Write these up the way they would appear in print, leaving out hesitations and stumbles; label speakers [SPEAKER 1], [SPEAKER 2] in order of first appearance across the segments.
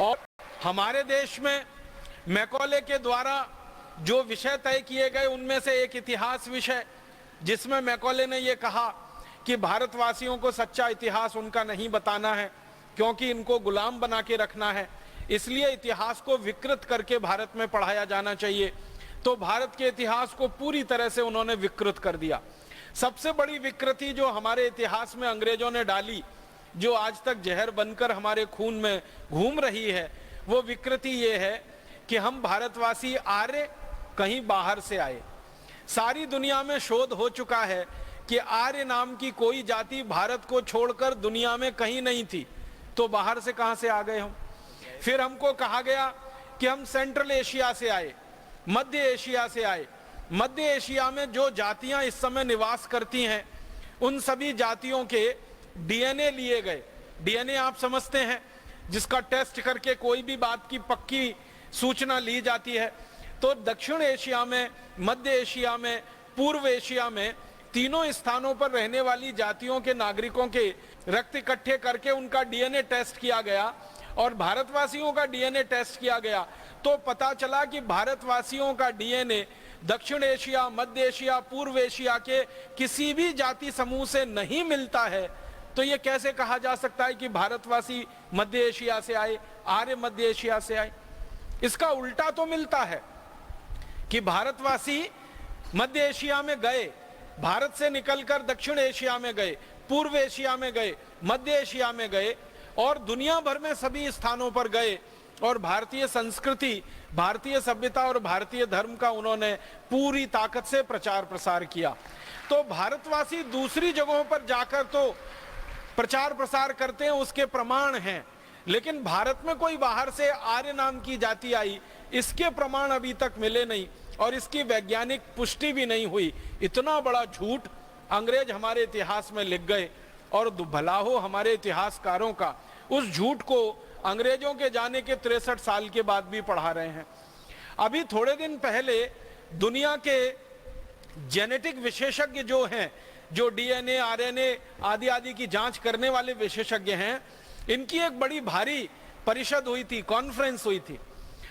[SPEAKER 1] और हमारे देश में मैकॉले के द्वारा जो विषय तय किए गए उनमें से एक इतिहास विषय, जिसमें मैकॉले ने यह कहा कि भारतवासियों को सच्चा इतिहास उनका नहीं बताना है क्योंकि इनको गुलाम बना के रखना है, इसलिए इतिहास को विकृत करके भारत में पढ़ाया जाना चाहिए। तो भारत के इतिहास को पूरी तरह से उन्होंने विकृत कर दिया। सबसे बड़ी विकृति जो हमारे इतिहास में अंग्रेजों ने डाली, जो आज तक जहर बनकर हमारे खून में घूम रही है, वो विकृति ये है कि हम भारतवासी आर्य कहीं बाहर से आए। सारी दुनिया में शोध हो चुका है कि आर्य नाम की कोई जाति भारत को छोड़कर दुनिया में कहीं नहीं थी, तो बाहर से कहां से आ गए हम। फिर हमको कहा गया कि हम सेंट्रल एशिया से आए, मध्य एशिया से आए। मध्य एशिया में जो जातियां इस समय निवास करती हैं उन सभी जातियों के डीएनए लिए गए। डीएनए आप समझते हैं, जिसका टेस्ट करके कोई भी बात की पक्की सूचना ली जाती है। तो दक्षिण एशिया में, मध्य एशिया में, पूर्व एशिया में, तीनों स्थानों पर रहने वाली जातियों के नागरिकों के रक्त इकट्ठे करके उनका डीएनए टेस्ट किया गया और भारतवासियों का डीएनए टेस्ट किया गया। तो पता चला कि भारतवासियों का डीएनए दक्षिण एशिया, मध्य एशिया, पूर्व एशिया के किसी भी जाति समूह से नहीं मिलता है। तो ये कैसे कहा जा सकता है कि भारतवासी मध्य एशिया से आए, आर्य मध्य एशिया से आए। इसका उल्टा तो मिलता है कि भारतवासी मध्य एशिया में गए, भारत से निकलकर दक्षिण एशिया में गए, पूर्व एशिया में गए, मध्य एशिया में गए और दुनिया भर में सभी स्थानों पर गए और भारतीय संस्कृति, भारतीय सभ्यता और भारतीय धर्म का उन्होंने पूरी ताकत से प्रचार प्रसार किया। तो भारतवासी दूसरी जगहों पर जाकर तो प्रचार प्रसार करते हैं, उसके प्रमाण हैं, लेकिन भारत में कोई बाहर से आर्य नाम की जाति आई, इसके प्रमाण अभी तक मिले नहीं और इसकी वैज्ञानिक पुष्टि भी नहीं हुई। इतना बड़ा झूठ अंग्रेज हमारे इतिहास में लिख गए और भला हो हमारे इतिहासकारों का उस झूठ को अंग्रेजों के जाने के 63 साल के बाद भी पढ़ा रहे हैं। अभी थोड़े दिन पहले दुनिया के जेनेटिक विशेषज्ञ जो हैं, जो डीएनए, आरएनए आदि आदि की जांच करने वाले विशेषज्ञ हैं, इनकी एक बड़ी भारी परिषद हुई थी, कॉन्फ्रेंस हुई थी।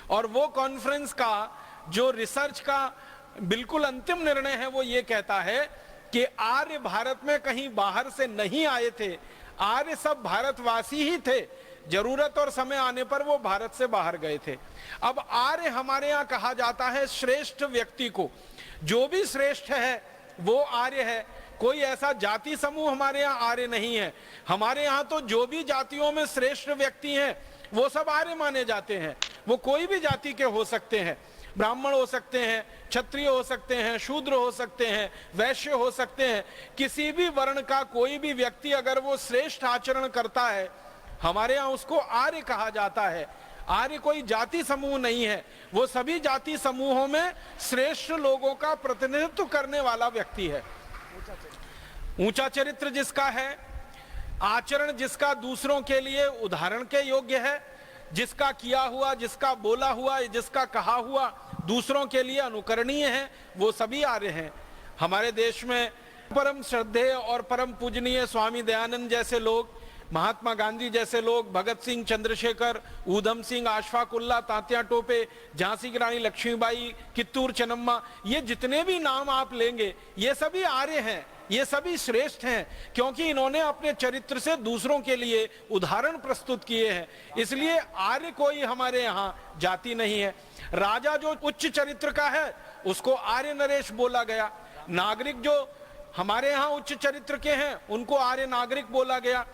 [SPEAKER 1] और वो कॉन्फ्रेंस का जो रिसर्च का बिल्कुल अंतिम निर्णय है वो ये कहता है कि आर्य भारत में कहीं बाहर से नहीं आए थे, आर्य सब भारतवासी ही थे, जरूरत और समय आने पर वो भारत से बाहर गए थे। अब आर्य हमारे यहाँ कहा जाता है श्रेष्ठ व्यक्ति को, जो भी श्रेष्ठ है वो आर्य है। कोई ऐसा जाति समूह हमारे यहाँ आर्य नहीं है। हमारे यहाँ तो जो भी जातियों में श्रेष्ठ व्यक्ति हैं वो सब आर्य माने जाते हैं। वो कोई भी जाति के हो सकते हैं, ब्राह्मण हो सकते हैं, क्षत्रिय हो सकते हैं, शूद्र हो सकते हैं, वैश्य हो सकते हैं। किसी भी वर्ण का कोई भी व्यक्ति अगर वो श्रेष्ठ आचरण करता है, हमारे यहाँ उसको आर्य कहा जाता है। आर्य कोई जाति समूह नहीं है, वो सभी जाति समूहों में श्रेष्ठ लोगों का प्रतिनिधित्व करने वाला व्यक्ति है। ऊंचा चरित्र जिसका है, आचरण जिसका दूसरों के लिए उदाहरण के योग्य है, जिसका किया हुआ, जिसका बोला हुआ, जिसका कहा हुआ दूसरों के लिए अनुकरणीय है, वो सभी आर्य हैं। हमारे देश में परम श्रद्धेय और परम पूजनीय स्वामी दयानंद जैसे लोग, महात्मा गांधी जैसे लोग, भगत सिंह, चंद्रशेखर, ऊधम सिंह, अशफाक उल्लाह, तात्या टोपे, झांसी की रानी लक्ष्मीबाई, कित्तूर चन्नम्मा, ये जितने भी नाम आप लेंगे ये सभी आर्य हैं, ये सभी श्रेष्ठ हैं, क्योंकि इन्होंने अपने चरित्र से दूसरों के लिए उदाहरण प्रस्तुत किए हैं। इसलिए आर्य कोई हमारे यहाँ जाति नहीं है। राजा जो उच्च चरित्र का है उसको आर्य नरेश बोला गया, नागरिक जो हमारे यहाँ उच्च चरित्र के हैं उनको आर्य नागरिक बोला गया।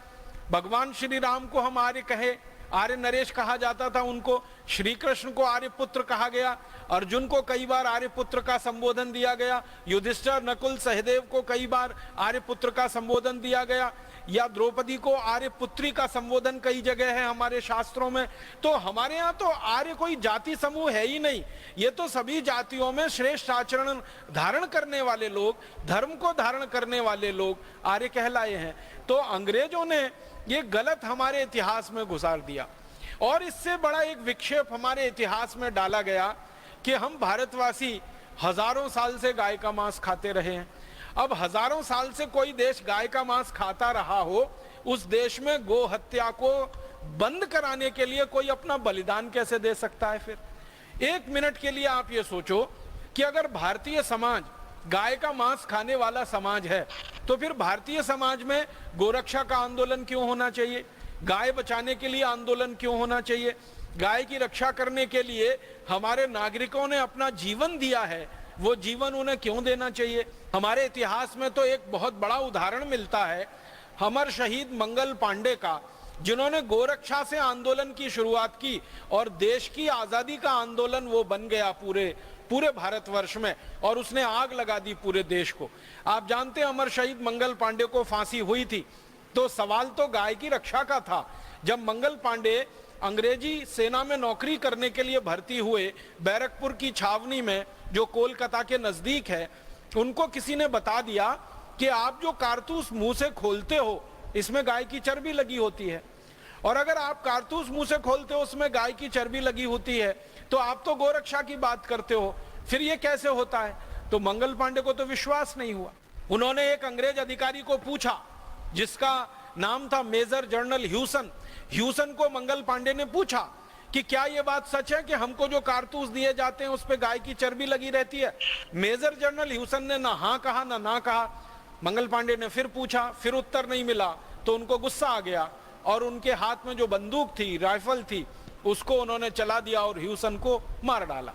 [SPEAKER 1] भगवान श्री राम को हम आर्य कहे, आर्य नरेश कहा जाता था उनको। श्री कृष्ण को आर्य पुत्र कहा गया, अर्जुन को कई बार आर्य पुत्र का संबोधन दिया गया, युधिष्ठिर, नकुल, सहदेव को कई बार आर्य पुत्र का संबोधन दिया गया, या द्रौपदी को आर्य पुत्री का संबोधन कई जगह है हमारे शास्त्रों में। तो हमारे यहाँ तो आर्य कोई जाति समूह है ही नहीं, ये तो सभी जातियों में श्रेष्ठ आचरण धारण करने वाले लोग, धर्म को धारण करने वाले लोग आर्य कहलाए हैं। तो अंग्रेजों ने ये गलत हमारे इतिहास में घुसार दिया और इससे बड़ा एक विक्षेप हमारे इतिहास में डाला गया कि हम भारतवासी हजारों साल से गाय का मांस खाते रहे हैं। अब हजारों साल से कोई देश गाय का मांस खाता रहा हो, उस देश में गो हत्या को बंद कराने के लिए कोई अपना बलिदान कैसे दे सकता है? फिर एक मिनट के लिए आप ये सोचो कि अगर भारतीय समाज गाय का मांस खाने वाला समाज है, तो फिर भारतीय समाज में गोरक्षा का आंदोलन क्यों होना चाहिए? गाय बचाने के लिए आंदोलन क्यों होना चाहिए? गाय की रक्षा करने के लिए हमारे नागरिकों ने अपना जीवन दिया है, वो जीवन उन्हें क्यों देना चाहिए? हमारे इतिहास में तो एक बहुत बड़ा उदाहरण मिलता है अमर शहीद मंगल पांडे का, जिन्होंने गोरक्षा से आंदोलन की शुरुआत की और देश की आजादी का आंदोलन वो बन गया पूरे भारतवर्ष में, और उसने आग लगा दी पूरे देश को। आप जानते हैं अमर शहीद मंगल पांडे को फांसी हुई थी, तो सवाल तो गाय की रक्षा का था। जब मंगल पांडे अंग्रेजी सेना में नौकरी करने के लिए भर्ती हुए बैरकपुर की छावनी में, जो कोलकाता के नजदीक है, उनको किसी ने बता दिया कि आप जो कारतूस मुंह से खोलते हो इसमें गाय की चर्बी लगी होती है, और अगर आप कारतूस मुंह से खोलते हो उसमें गाय की चर्बी लगी होती है, तो आप तो गोरक्षा की बात करते हो, फिर ये कैसे होता है? तो मंगल पांडे को तो विश्वास नहीं हुआ। उन्होंने एक अंग्रेज अधिकारी को पूछा जिसका नाम था मेजर जनरल ह्यूसन को मंगल पांडे ने पूछा कि क्या यह बात सच है कि हमको जो कारतूस दिए जाते हैं उस पे गाय की चर्बी लगी रहती है? मेजर जनरल ह्यूसन ने ना हाँ कहा ना ना कहा। मंगल पांडे ने फिर पूछा, फिर उत्तर नहीं मिला, तो उनको गुस्सा आ गया और उनके हाथ में जो बंदूक थी, राइफल थी, उसको उन्होंने चला दिया और ह्यूसन को मार डाला।